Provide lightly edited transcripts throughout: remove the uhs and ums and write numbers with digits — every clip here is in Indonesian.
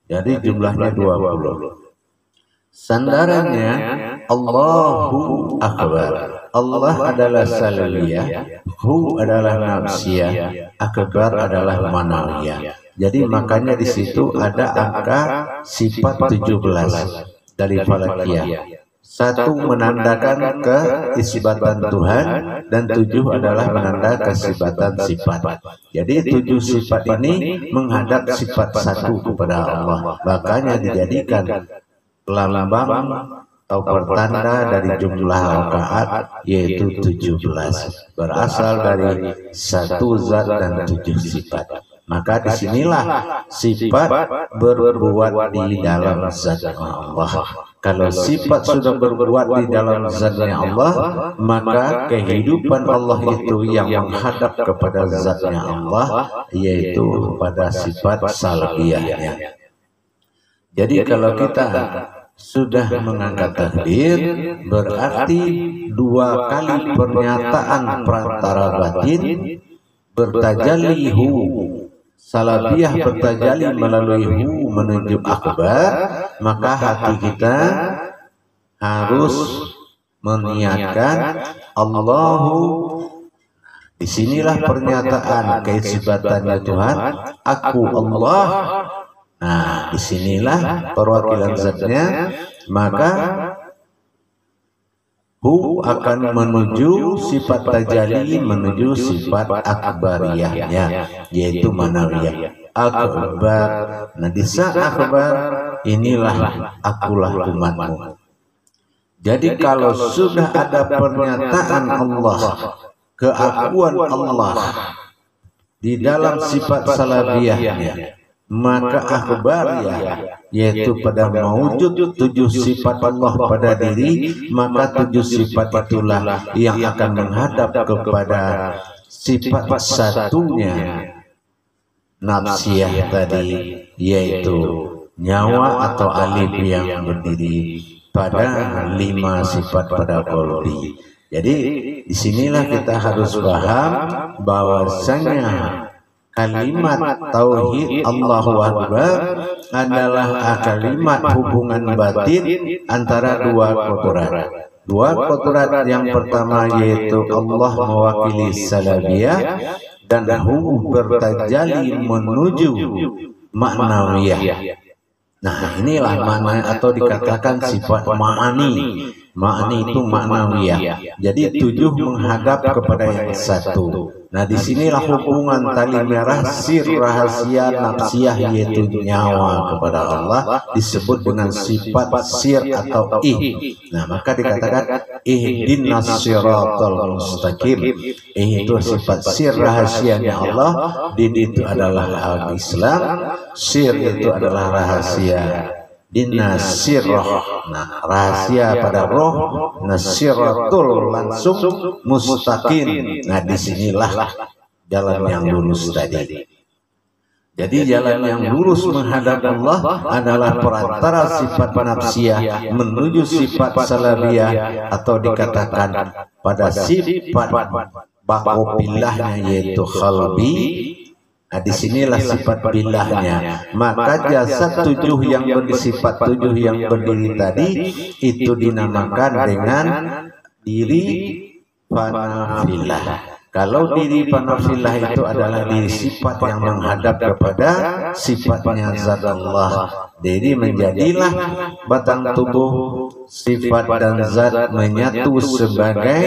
Jadi jumlahnya 20. Sandarannya Allahu Akbar. Allah adalah salawiyah, Hu adalah nafsiyah, Akbar adalah manawiyah. Jadi makanya di situ ada angka sifat 17 dari falakiyah. 1 menandakan keisbatan Tuhan dan 7 adalah menanda kesifatan sifat. Jadi 7 sifat ini menghadap sifat 1 kepada Allah. Makanya dijadikan lambang atau pertanda dari jumlah rakaat yaitu 17, berasal dari 1 zat dan 7 sifat. Maka disinilah sifat berbuat di dalam zatnya Allah. Kalau sifat sudah berbuat di dalam zatnya Allah, maka kehidupan Allah itu yang menghadap kepada zatnya Allah, yaitu pada sifat salabiyahnya. Jadi kalau kita sudah mengangkat takbir, berarti 2 kali pernyataan perantara batin bertajalli hu, salabiyah bertajalli melalui hu menuju akbar, maka hati kita harus meniatkan Allahu. Disinilah pernyataan keisibatannya Tuhan, aku Allah. Nah, disinilah perwakilan zatnya, maka hu akan menuju sifat tajalli, menuju sifat akbariyahnya, yaitu manawiyah. Akbar. Nah, di saat akbar inilah akulah umatmu. Jadi kalau sudah ada pernyataan Allah, keakuan Allah di dalam sifat salabiyahnya, maka akbariyah yaitu pada mewujud 7 sifat Allah pada diri, maka 7 sifat itulah yang akan menghadap kepada sifat satunya nafsiyah tadi, yaitu nyawa atau alif yang berdiri pada 5 sifat pada qalbi. Jadi disinilah kita harus paham bahwasanya kalimat tauhid Allahu Akbar adalah kalimat hubungan batin antara 2 kodrat. 2 kodrat yang pertama yaitu Allah mewakili salabiyah dan hu bertajalli menuju maknawiyah. Nah, inilah makna atau dikatakan sifat ma'ani. Ma'ani itu maknawiyah. Jadi 7 menghadap kepada yang 1. Nah, disinilah hubungan tali merah sir rahasia nafsiyah yaitu nyawa kepada Allah disebut dengan sifat sir atau ih. Nah, maka dikatakan ihdinas siratal mustaqim. Itu sifat sir rahasianya Allah. Din itu adalah al-Islam, sir itu adalah rahasia. Dinasirah, nah rahasia pada roh, nasiratul langsung mustaqim. Nah, disinilah jalan yang lurus tadi. Jadi jalan yang lurus menghadap Allah adalah perantara sifat nafsiyah menuju sifat salabiyah, atau dikatakan pada sifat baqopillahnya yaitu khalbi. Nah, disinilah sifat bilahnya. Maka jasad 7 yang bersifat 7 yang berdiri tadi itu dinamakan dengan diri panafilah. Kalau diri panafilah itu adalah diri sifat yang menghadap kepada sifatnya zat Allah. Jadi menjadilah batang tubuh sifat dan zat menyatu sebagai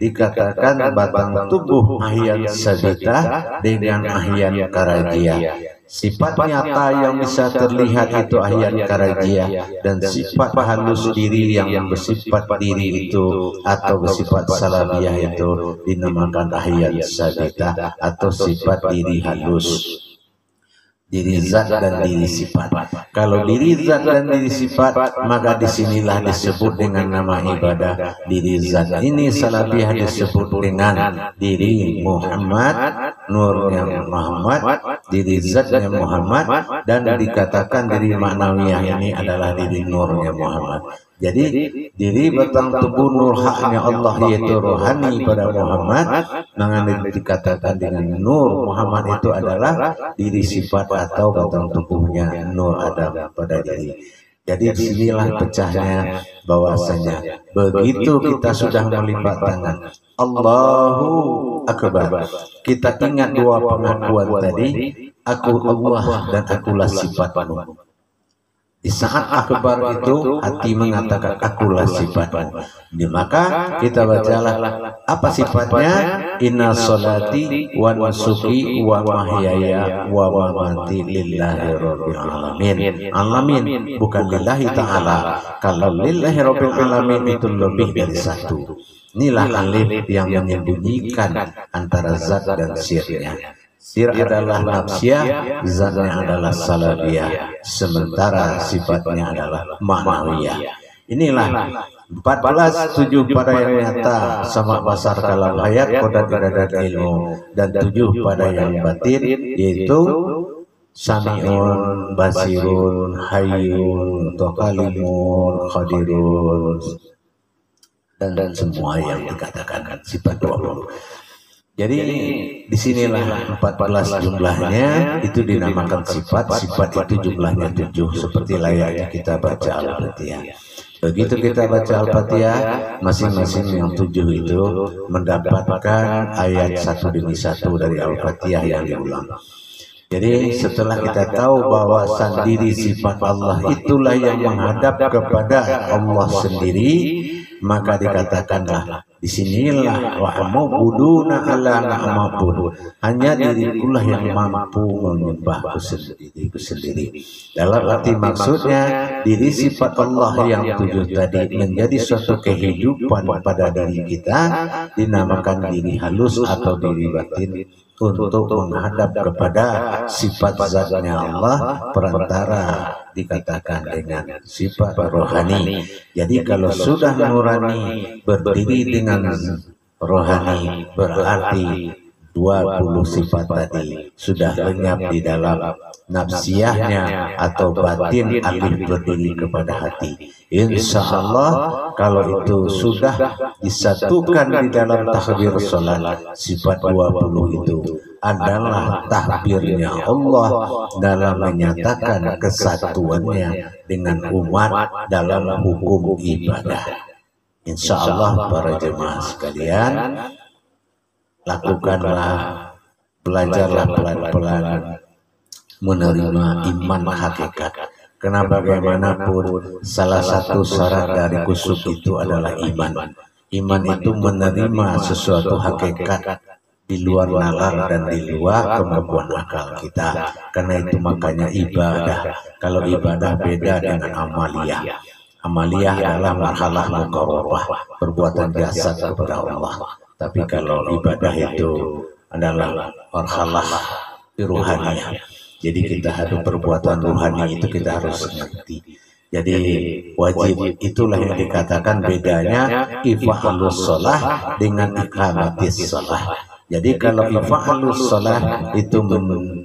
dikatakan batang tubuh ahyan sabita dengan ahyan karajia. Sifat nyata yang bisa terlihat itu ahyan karajia, dan sifat halus diri yang bersifat diri itu atau bersifat salabiyah itu dinamakan ahyan sabita atau sifat diri halus. Diri zat dan diri sifat. Kalau diri zat dan diri sifat, maka disinilah disebut dengan nama ibadah. Diri zat ini salabiyah disebut dengan diri Muhammad, nurnya Muhammad, diri zatnya Muhammad, dan dikatakan diri maknawiyah ini adalah diri nurnya Muhammad. Jadi diri batang tubuh nur haknya Allah yaitu rohani pada Muhammad, dengan dikatakan dengan nur Muhammad itu adalah diri sifat atau batang tubuhnya nur Adam pada diri. Jadi disinilah pecahnya bahwasanya begitu kita sudah melipat tangan Allahu Akbar, kita ingat dua pengakuan tadi, aku Allah dan akulah sifatmu. Di saat akbar itu hati mengatakan akulah sifatmu. Maka kita bacalah apa sifatnya? Inna sholati wa nusuki wa mahyaya wa mamati lillahi rabbil alamin. Alamin bukan lillahi ta'ala. Kalau lillahi rabbil alamin itu lebih dari satu. Inilah alif yang menyembunyikan antara zat dan sirnya. Sir adalah nafsiyah, zatnya adalah salabiyah, sementara sifatnya adalah ma'nawiyah. Inilah 14 7 pada yang nyata sama basar kalam hayat kodat iradat ilmu, dan 7 pada yang batin yaitu sami'un, basirun, hayyun, kalimun, qadirun, dan semua yang dikatakan sifat 20. Jadi disinilah 14 jumlahnya itu dinamakan sifat. Sifat itu jumlahnya 7 seperti layaknya kita baca Al-Fatihah. Begitu kita baca Al-Fatihah, masing-masing yang 7 itu mendapatkan ayat 1 demi 1 dari Al-Fatihah yang diulang. Jadi setelah kita tahu bahwa sendiri sifat Allah itulah yang menghadap kepada Allah sendiri, maka dikatakanlah disinilah wa ma'buduna ala na'mabud, hanya dirikulah yang mampu menyembahku sendiri. Dalam arti maksudnya diri sifat Allah yang 7 tadi menjadi suatu kehidupan pada diri kita, dinamakan diri halus atau diri batin, untuk menghadap kepada sifat zatnya Allah, perantara dikatakan dengan sifat rohani. Jadi kalau sudah nurani berdiri dengan rohani, berarti 20 sifat tadi sudah lenyap di dalam nafsiyahnya atau batin alif berdiri kepada hati. Insya Allah kalau itu sudah disatukan di dalam takbir sholat, sifat 20 itu adalah takbirnya Allah dalam menyatakan kesatuannya dengan umat dalam hukum ibadah. Insya Allah para jemaah sekalian, lakukanlah, belajarlah pelan-pelan menerima iman hakikat. Karena bagaimanapun salah satu syarat dari kusuk itu adalah iman. Iman itu menerima sesuatu hakikat di luar nalar dan di luar kemampuan akal kita. Karena itu makanya ibadah. Kalau ibadah beda dengan amaliyah. Amaliyah adalah marhalah muqarrabah, perbuatan jasad kepada Allah. Tapi kalau ibadah itu adalah marhalah ruhaniyah. Jadi kita harus perbuatan ruhani itu kita harus mengerti. Jadi wajib itulah yang dikatakan bedanya ifa'alus sholah dengan iqamatis sholah. Jadi kalau ifa'alus sholah itu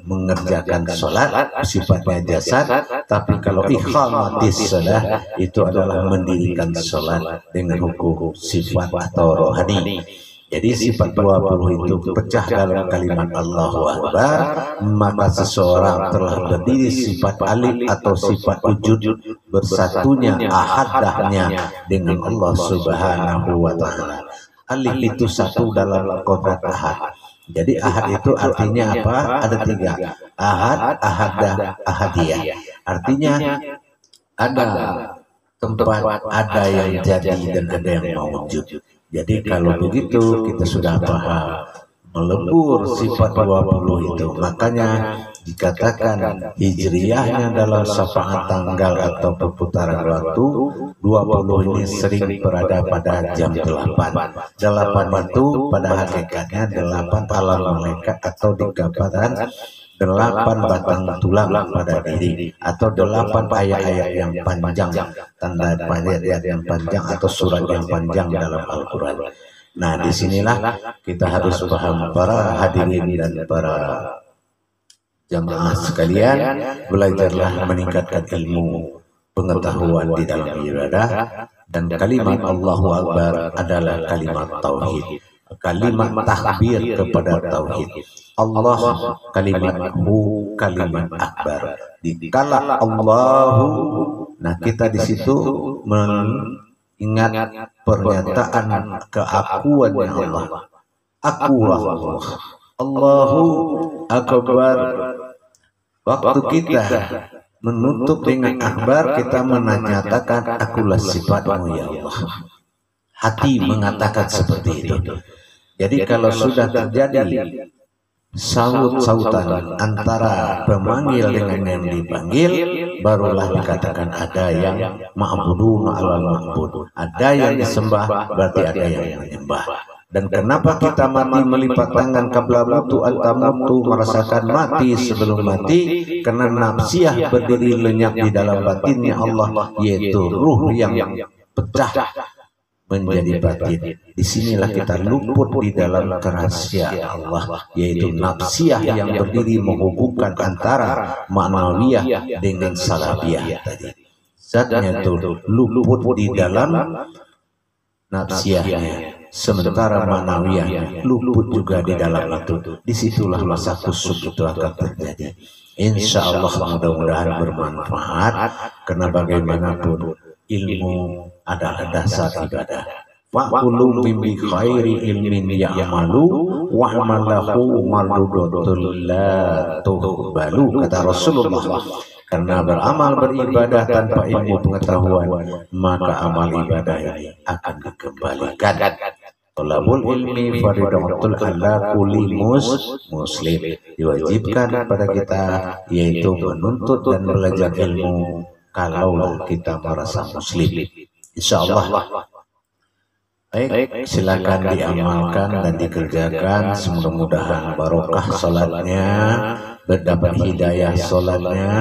mengerjakan sholat sifatnya jasad, tapi kalau iqamatis sholah itu adalah mendirikan sholat dengan hukum sifat atau rohani. Jadi sifat 20 itu pecah dalam kalimat Allahu Akbar, maka seseorang telah berdiri sifat alif atau sifat wujud, bersatunya ahadahnya dengan Allah Subhanahu wa Ta'ala. Alif itu satu dalam kodrat ahad. Jadi ahad itu artinya apa? Ada 3. Ahad, ahadah, ahadiyah. Artinya ada tempat, ada yang jadi dan ada yang mewujud. Jadi kalau begitu kita sudah paham melebur sifat 20 itu. Makanya dikatakan hijriyahnya dalam syafaat tanggal atau perputaran waktu 20 ini sering berada pada jam 8. 8 itu pada hakikatnya 8 alam malaikat atau dikatakan 8 batang tulang pada diri atau 8 ayat-ayat yang panjang, tanda ayat yang panjang atau surat yang panjang dalam Al-Quran. Nah, disinilah kita harus paham para hadirin dan para jamaah sekalian, belajarlah meningkatkan ilmu pengetahuan di dalam ibadah dan kalimat Allahu Akbar adalah kalimat tauhid, kalimat takbir kepada tauhid. Allah kalimat hu, kalimat akbar. Dikala Allahu, nah kita di situ mengingat pernyataan keakuannya Allah. Akulah Allah. Allahu Akbar. Waktu kita menutup dengan akbar, kita menyatakan akulah sifatmu ya Allah. Hati mengatakan seperti itu. Jadi kalau sudah terjadi saut-sautan antara pemanggil dengan yang dipanggil, barulah dikatakan ada yang ma'budun alal ma'bud. Ada yang disembah, berarti ada yang menyembah. Dan kenapa kita mati melipat tangan qabla mutu al-tamutu, merasakan mati sebelum mati? Karena nafsiyah berdiri lenyap di dalam batinnya Allah, yaitu ruh yang pecah menjadi batin. Disinilah kita luput di dalam kerahasiaan Allah, yaitu nafsiyah yang berdiri menghubungkan antara ma'nawiyah dengan salabiyah tadi. Zatnya itu luput di dalam nafsiyahnya, sementara ma'nawiyahnya luput juga di dalam itu. Disitulah masa kusuk itu akan terjadi. Insya Allah mudah-mudahan bermanfaat, karena bagaimanapun ilmu adalah dasar ibadah. Fa'kulu mimbi khairi ilmin ya'malu wa'amalahu mardudatul la tuhbalu, kata Rasulullah. Karena beramal beribadah tanpa ilmu pengetahuan, maka amal ibadah ini akan dikembalikan. Thalabul ilmi faridatul ala kulli muslim, diwajibkan pada kita, yaitu menuntut dan belajar ilmu kalau kita merasa muslim. Insyaallah. Baik, silakan diamalkan dan dikerjakan. Mudah-mudahan barokah salatnya, berdapat hidayah salatnya,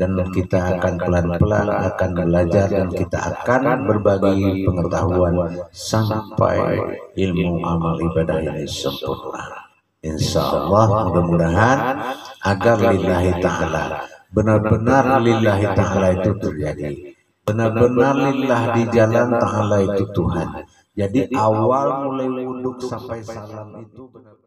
dan kita akan pelan-pelan akan belajar, dan kita akan berbagi pengetahuan sampai ilmu amal ibadah ini sempurna. Insyaallah, mudah-mudahan agar lillahi ta'ala, benar-benar lillahi ta'ala itu terjadi. Benar-benar lillah di jalan ta'ala itu Tuhan. Jadi awal mulai wuduk sampai salam itu benar-benar